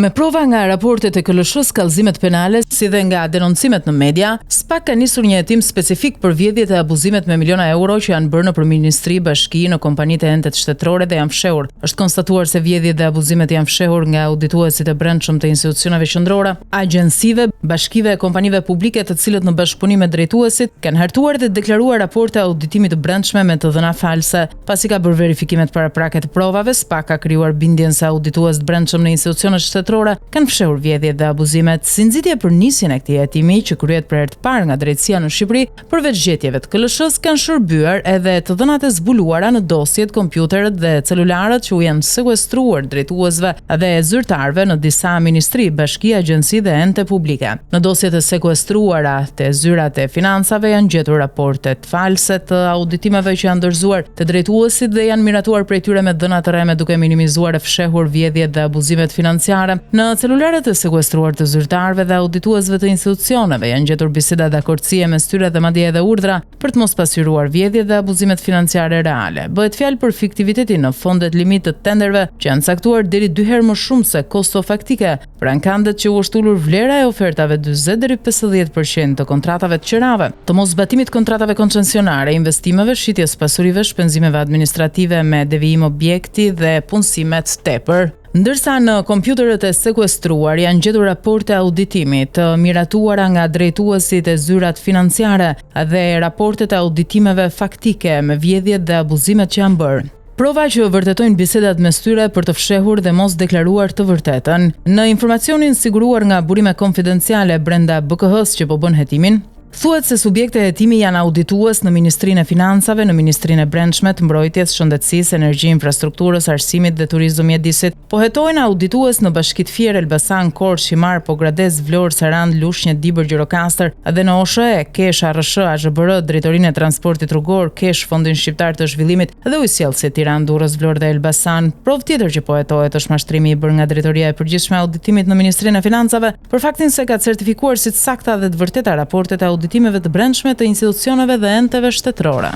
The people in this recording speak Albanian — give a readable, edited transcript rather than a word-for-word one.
Me prova nga raportet e KLSH-s, kallëzimet penale, si dhe nga denoncimet në media, SPAK ka nisur një hetim specifik për vjedhjet e abuzimet me miliona euro që janë bërë nëpër ministri, bashki, në kompanitë e entet shtetërore dhe janë fshehur. Është konstatuar se vjedhjet dhe abuzimet janë fshehur nga audituesit e brendshëm të institucioneve qendrore, agjencive, bashkive e kompanive publike, të cilët në bashkëpunim me drejtuesit kanë hartuar dhe deklaruar raporte auditimit të brendshme me të dhëna false. Pasi ka bërë verifikimet paraprake të provave, SPAK ka krijuar bindjen se audituesit brendshëm në institucionet shtetërore kanë fshehur vjedhjet dhe abuzimet. Si nxitje për nisjen e këtij hetimi që kryhet për herë të parë nga drejtësia në Shqipëri, përveç gjetjeve të KLSH-s kanë shërbyer edhe të dhënat e zbuluara në dosjet, kompjuterët dhe celularët që u janë sekuestruar drejtuesve dhe zyrtarëve në disa ministri, bashki, agjenci dhe ente publike. Në dosjet e sekuestruara të zyrat e financave janë gjetur raportet false të auditimeve që janë dorëzuar te drejtuesit dhe janë miratuar prej tyre me dhëna të rreme duke minimizuar e fshehur vjedhjet dhe abuzimet financiare. Në celularët e sekuestruar të zyrtarëve dhe audituesve të institucioneve janë gjetur biseda dakordësie mes tyre dhe madje edhe urdhra për të mos pasqyruar vjedhjet dhe abuzimet financiare reale. Bëhet fjalë për fiktivitetin në fondet limit të tenderëve që janë caktuar deri 2 herë më shumë se kosto faktike. Për ankandet që u është ulur vlera e ofertave 40 deri 50% të kontratave të qerave, të mosbatimit kontratave koncesionare, investimeve, shitjes pasurive, shpenzimeve administrative me devijim objekti dhe punësimet tepër. Ndërsa në kompjuterët e sekuestruar janë gjetur raporte auditimi të miratuara nga drejtuesit e zyrat financiare dhe raportet e auditimeve faktike me vjedhjet dhe abuzimet që janë bërë. Prova që vërtetojnë bisedat mes tyre për të fshehur dhe mos deklaruar të vërtetën. Në informacionin siguruar nga burime konfidenciale brenda BKH-s që po bën hetimin, thuhet se subjekte e hetimi janë auditues në Ministrinë e Financave, në Ministrinë e Brendshme, të Mbrojtjes, Shëndetësisë, Energji, Infrastrukturës, Arsimit dhe Turizëm, Mjedisit. Po hetojnë auditues në bashkitë Fier, Elbasan, Korçë, Qimar, Pogradez, Vlorë, Sarand, Lushnjë, Dibër, Gjirokastër dhe në OSHE, Kesh, ARSH, AZBR, Drejtorinë e Transportit Rrugor, Kesh, Fondin Shqiptar të Zhvillimit dhe Ujësjellësit Tiranë, Durrës, Vlorë dhe Elbasan. Provë tjetër që po hetohet është mashtrimi i bërë nga Drejtoria e Përgjithshme e Auditimit në Ministrinë e Financave për faktin se ka certifikuar si të sakta dhe të vërteta raportet e auditimeve të brendshme të institucioneve dhe enteve shtetërore.